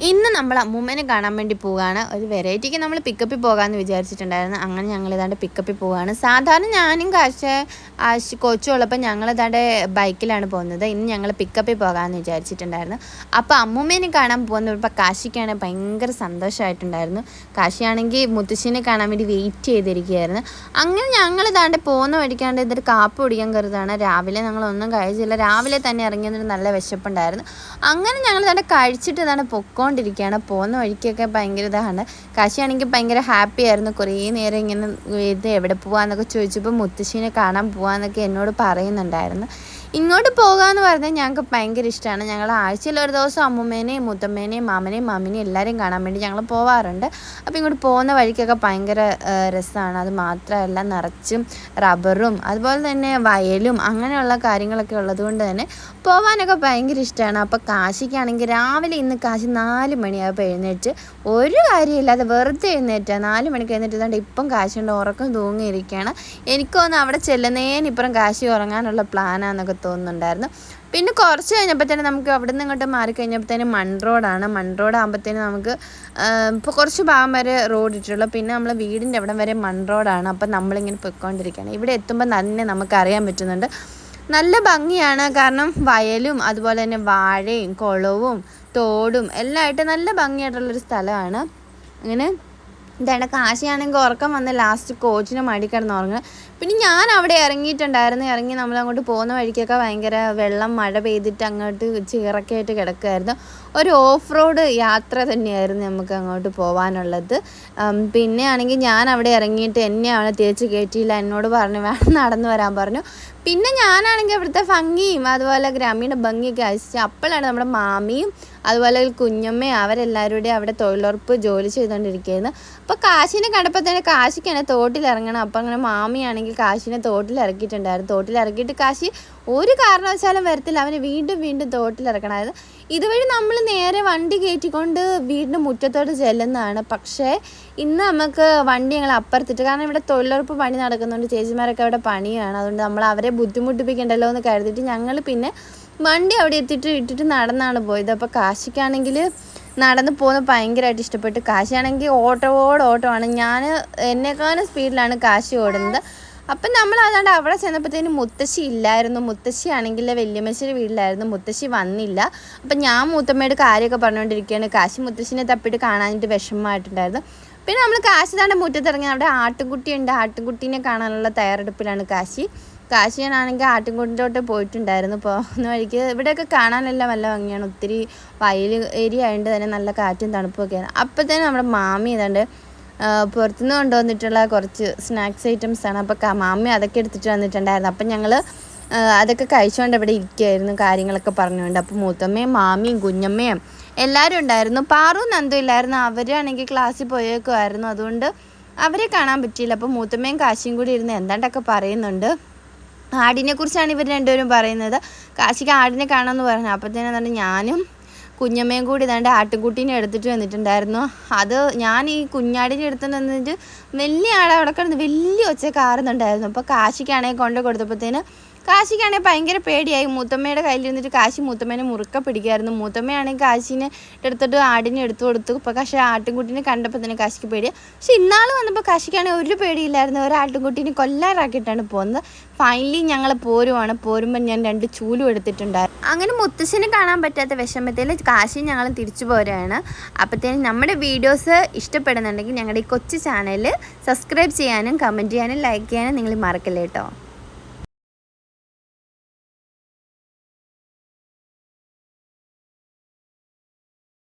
ഇന്ന് നമ്മൾ അമ്മൂമ്മേനെ കാണാൻ വേണ്ടി പോവുകയാണ്. ഒരു വെറൈറ്റിക്ക് നമ്മൾ പിക്കപ്പിൽ പോകാമെന്ന് വിചാരിച്ചിട്ടുണ്ടായിരുന്നു. അങ്ങനെ ഞങ്ങൾ ഇതാണ്ട് പിക്കപ്പിൽ പോവുകയാണ്. സാധാരണ ഞാനും കൊച്ചും ഉള്ളപ്പോൾ ഞങ്ങൾ ഇതാണ്ട് ബൈക്കിലാണ് പോകുന്നത്. ഇന്ന് ഞങ്ങൾ പിക്കപ്പിൽ പോകാമെന്ന് വിചാരിച്ചിട്ടുണ്ടായിരുന്നു. അപ്പോൾ അമ്മൂമ്മേനെ കാണാൻ പോകുന്നപ്പോൾ കാശിക്കാണെങ്കിൽ ഭയങ്കര സന്തോഷമായിട്ടുണ്ടായിരുന്നു. കാശിയാണെങ്കിൽ മുത്തശ്ശിനെ കാണാൻ വേണ്ടി വെയിറ്റ് ചെയ്തിരിക്കുകയായിരുന്നു. അങ്ങനെ ഞങ്ങൾ ഇതാണ്ട് പോകുന്ന വഴിക്കാണ്ട് ഇതൊരു കാപ്പ് കുടിക്കാൻ കരുതാണ്. രാവിലെ ഞങ്ങളൊന്നും കഴിച്ചില്ല. രാവിലെ തന്നെ ഇറങ്ങിയതിന് നല്ല വിശപ്പുണ്ടായിരുന്നു. അങ്ങനെ ഞങ്ങൾ ഇതാണ്ട് കഴിച്ചിട്ട് ഇതാണ് പൊക്കോണ്ടിരിക്കുകയാണ്. പോകുന്ന വഴിക്കൊക്കെ ഭയങ്കര ഇതാണ്. കാശിയാണെങ്കിൽ ഭയങ്കര ഹാപ്പി ആയിരുന്നു. കുറേ നേരം ഇങ്ങനെ ഇത് എവിടെ പോകാമെന്നൊക്കെ ചോദിച്ചപ്പോൾ മുത്തശ്ശീനെ കാണാൻ പോകാമെന്നൊക്കെ എന്നോട് പറയുന്നുണ്ടായിരുന്നു. ഇങ്ങോട്ട് പോകാമെന്ന് പറഞ്ഞാൽ ഞങ്ങൾക്ക് ഭയങ്കര ഇഷ്ടമാണ്. ഞങ്ങൾ ആഴ്ചയിൽ ഒരു ദിവസം അമ്മൂമ്മേനെയും മുത്തമ്മേനെയും മാമനെയും മാമിനെയും എല്ലാവരെയും കാണാൻ വേണ്ടി ഞങ്ങൾ പോവാറുണ്ട്. അപ്പോൾ ഇങ്ങോട്ട് പോകുന്ന വഴിക്കൊക്കെ ഭയങ്കര രസമാണ്. അത് മാത്രമല്ല നിറച്ചും റബ്ബറും അതുപോലെ തന്നെ വയലും അങ്ങനെയുള്ള കാര്യങ്ങളൊക്കെ ഉള്ളതുകൊണ്ട് തന്നെ പോകാനൊക്കെ ഭയങ്കര ഇഷ്ടമാണ്. അപ്പോൾ കാശിക്കാണെങ്കിൽ രാവിലെ ഇന്ന് കാശി 4 മണിയാകുമ്പോൾ എഴുന്നേറ്റ് ഒരു കാര്യമില്ലാതെ വെറുതെ എഴുന്നേറ്റാ 4 മണിക്ക് എഴുന്നേറ്റ് ഇപ്പം കാശിൻ്റെ ഉറക്കം തൂങ്ങിയിരിക്കുകയാണ്. എനിക്കൊന്ന് അവിടെ ചെല്ലുന്നതിനിപ്പുറം കാശി ഉറങ്ങാനുള്ള പ്ലാനാന്നൊക്കെ തോന്നുന്നുണ്ടായിരുന്നു. പിന്നെ കുറച്ച് കഴിഞ്ഞപ്പോഴത്തേനും നമുക്ക് അവിടെ നിന്ന് ഇങ്ങോട്ട് മാറിക്കഴിഞ്ഞപ്പോഴത്തേനും മൺറോഡാണ്. മൺറോഡാകുമ്പോഴത്തേനും നമുക്ക് ഇപ്പോൾ കുറച്ച് ഭാഗം വരെ റോഡ് ഇട്ടുള്ളൂ. പിന്നെ നമ്മൾ വീടിൻ്റെ അവിടം വരെ മൺറോഡാണ്. അപ്പം നമ്മളിങ്ങനെ പൊയ്ക്കൊണ്ടിരിക്കുകയാണ്. ഇവിടെ എത്തുമ്പോൾ തന്നെ നമുക്കറിയാൻ പറ്റുന്നുണ്ട് നല്ല ഭംഗിയാണ്. കാരണം വയലും അതുപോലെ തന്നെ വാഴയും കുളവും തോടും എല്ലാം ആയിട്ട് നല്ല ഭംഗിയായിട്ടുള്ളൊരു സ്ഥലമാണ്. അങ്ങനെ ഇതാണ് കാശിയാണെങ്കിൽ ഉറക്കം വന്ന് ലാസ്റ്റ് കോച്ചിന് മടി കിടന്ന് ഉറങ്ങുക. പിന്നെ ഞാൻ അവിടെ ഇറങ്ങി നമ്മളങ്ങോട്ട് പോകുന്ന വഴിക്കൊക്കെ ഭയങ്കര വെള്ളം മഴ പെയ്തിട്ട് അങ്ങോട്ട് ചീറൊക്കെ ആയിട്ട് കിടക്കുമായിരുന്നു. ഒരു ഓഫ് റോഡ് യാത്ര തന്നെയായിരുന്നു നമുക്ക് അങ്ങോട്ട് പോകാനുള്ളത്. പിന്നെ ആണെങ്കിൽ ഞാൻ അവിടെ ഇറങ്ങിയിട്ട് എന്നെ അവിടെ തിരിച്ച് കയറ്റിയില്ല. എന്നോട് പറഞ്ഞു വേണം നടന്നു വരാൻ പറഞ്ഞു. പിന്നെ ഞാനാണെങ്കിൽ അവിടുത്തെ ഭംഗിയും അതുപോലെ ഗ്രാമീണ ഭംഗിയൊക്കെ ആവശ്യിച്ച് അപ്പോഴാണ് നമ്മുടെ മാമിയും അതുപോലെ കുഞ്ഞമ്മയും അവരെല്ലാവരും കൂടി അവിടെ തൊഴിലുറപ്പ് ജോലി ചെയ്തുകൊണ്ടിരിക്കുകയായിരുന്നു. അപ്പോൾ കാശിനെ കണ്ടപ്പോൾ തന്നെ കാശിക്കാണ് തോട്ടിലിറങ്ങണം. അപ്പോൾ അങ്ങനെ മാമിയാണെങ്കിൽ കാശിനെ തോട്ടിലിറക്കിയിട്ടുണ്ടായിരുന്നു. തോട്ടിലിറക്കിയിട്ട് കാശി ഒരു കാരണവശാലും വരത്തില്ല. അവന് വീണ്ടും തോട്ടിലിറക്കണമായിരുന്നു. ഇതുവഴി നമ്മൾ നേരെ വണ്ടി കയറ്റിക്കൊണ്ട് വീടിൻ്റെ മുറ്റത്തോട്ട് ചെല്ലുന്നതാണ്. പക്ഷേ ഇന്ന് നമുക്ക് വണ്ടി ഞങ്ങൾ അപ്പുറത്തിട്ട്, കാരണം ഇവിടെ തൊഴിലുറപ്പ് പണി നടക്കുന്നുണ്ട്. ചേച്ചിമാരൊക്കെ അവിടെ പണിയാണ്. അതുകൊണ്ട് നമ്മൾ അവരെ ബുദ്ധിമുട്ടിപ്പിക്കണ്ടല്ലോ എന്ന് കരുതിയിട്ട് ഞങ്ങൾ പിന്നെ വണ്ടി അവിടെ ഇട്ടിട്ട് നടന്നാണ് പോയത്. അപ്പോൾ കാശിക്കാണെങ്കിൽ നടന്ന് പോകുന്നത് ഭയങ്കരമായിട്ട് ഇഷ്ടപ്പെട്ടു. കാശിയാണെങ്കിൽ ഓട്ടമാണ്. ഞാൻ എന്നെക്കാളും സ്പീഡിലാണ് കാശി ഓടുന്നത്. അപ്പം നമ്മൾ അതാണ്ട് അവിടെ ചെന്നപ്പോഴത്തേനും മുത്തശ്ശി ഇല്ലായിരുന്നു. മുത്തശ്ശിയാണെങ്കിൽ വല്യമ്മശ്ശിയുടെ വീട്ടിലായിരുന്നു. മുത്തശ്ശി വന്നില്ല. അപ്പം ഞാൻ മൂത്തമ്മയുടെ കാര്യമൊക്കെ പറഞ്ഞുകൊണ്ടിരിക്കുകയാണ്. കാശി മുത്തശ്ശിനെ തപ്പിയിട്ട് കാണാനായിട്ട് വിഷമമായിട്ടുണ്ടായിരുന്നു. പിന്നെ നമ്മൾ കാശി താണ്ട് മുറ്റത്തിറങ്ങി. അവിടെ ആട്ടുംകുട്ടിയുണ്ട്. ആട്ടുംകുട്ടീനെ കാണാനുള്ള തയ്യാറെടുപ്പിലാണ് കാശിയാണെങ്കിൽ ആട്ടിൻകൂട്ടിലോട്ട് പോയിട്ടുണ്ടായിരുന്നു. പോകുന്ന വഴിക്ക് ഇവിടെയൊക്കെ കാണാനെല്ലാം നല്ല ഭംഗിയാണ്. ഒത്തിരി വയൽ ഏരിയ ആയതുകൊണ്ട് തന്നെ നല്ല കാറ്റും തണുപ്പൊക്കെയാണ്. അപ്പോഴത്തേനും നമ്മുടെ മാമി ഏതാണ്ട് പുറത്തുനിന്ന് കൊണ്ടുവന്നിട്ടുള്ള കുറച്ച് സ്നാക്സ് ഐറ്റംസാണ്. അപ്പോൾ മാമി അതൊക്കെ എടുത്തിട്ട് വന്നിട്ടുണ്ടായിരുന്നു. അപ്പം ഞങ്ങൾ അതൊക്കെ കഴിച്ചുകൊണ്ട് ഇവിടെ ഇരിക്കുകയായിരുന്നു, കാര്യങ്ങളൊക്കെ പറഞ്ഞുകൊണ്ട്. അപ്പോൾ മൂത്തമ്മയും മാമിയും കുഞ്ഞമ്മയും എല്ലാവരും ഉണ്ടായിരുന്നു. പാറു നന്ദു ഇല്ലായിരുന്നു. അവരാണെങ്കിൽ ക്ലാസ്സിൽ പോയേക്കുമായിരുന്നു. അതുകൊണ്ട് അവരെ കാണാൻ പറ്റിയില്ല. അപ്പോൾ മൂത്തമ്മയും കാശിയും കൂടി ഇരുന്ന് എന്താണ്ടൊക്കെ പറയുന്നുണ്ട്. ആടിനെ കുറിച്ചാണ് ഇവർ രണ്ടുപേരും പറയുന്നത്. കാശിക്ക് ആടിനെ കാണാമെന്ന് പറഞ്ഞു. അപ്പോഴത്തേനും ഞാനും കുഞ്ഞമ്മയും കൂടി ആട്ടുംകുട്ടീനെ എടുത്തിട്ട് വന്നിട്ടുണ്ടായിരുന്നു. അത് ഞാൻ ഈ കുഞ്ഞാടിനെ എടുത്തിട്ട് വന്നിട്ട് വലിയ ആട് അവിടെ കിടന്ന് വലിയ ഒച്ച കാറുന്നുണ്ടായിരുന്നു. അപ്പോൾ കാശിക്കാണെങ്കിൽ കൊണ്ട് കൊടുത്തപ്പോഴത്തേന് കാശിക്കാണെങ്കിൽ ഭയങ്കര പേടിയായി. മൂത്തമ്മയുടെ കയ്യിലിരുന്നിട്ട് കാശി മൂത്തമ്മേനെ മുറുക്ക പിടിക്കുമായിരുന്നു. മൂത്തമ്മയാണെങ്കിൽ കാശിനെ എടുത്തിട്ട് ആടിനെ എടുത്തു കൊടുത്തു. ഇപ്പോൾ പക്ഷേ ആട്ടുംകുട്ടീനെ കണ്ടപ്പോൾ തന്നെ കാശിക്ക് പേടിയാണ്. പക്ഷെ ഇന്നാൾ വന്നപ്പോൾ കാശിക്കാണെങ്കിൽ ഒരു പേടിയില്ലായിരുന്നു. ഒരു ആട്ടുംകുട്ടീനെ കൊല്ലാറാക്കിയിട്ടാണ് പോകുന്നത്. ഫൈനലി ഞങ്ങൾ പോരുമ്പോൾ ഞാൻ 2 ചൂലും എടുത്തിട്ടുണ്ടായിരുന്നു. അങ്ങനെ മുത്തശ്ശിനെ കാണാൻ പറ്റാത്ത വിഷമത്തിൽ കാശി ഞങ്ങൾ തിരിച്ചു പോരുകയാണ്. അപ്പോഴത്തേനും നമ്മുടെ വീഡിയോസ് ഇഷ്ടപ്പെടുന്നുണ്ടെങ്കിൽ ഞങ്ങളുടെ ഈ കൊച്ചു ചാനൽ സബ്സ്ക്രൈബ് ചെയ്യാനും കമൻറ്റ് ചെയ്യാനും ലൈക്ക് ചെയ്യാനും നിങ്ങൾ മറക്കല്ലേ കേട്ടോ.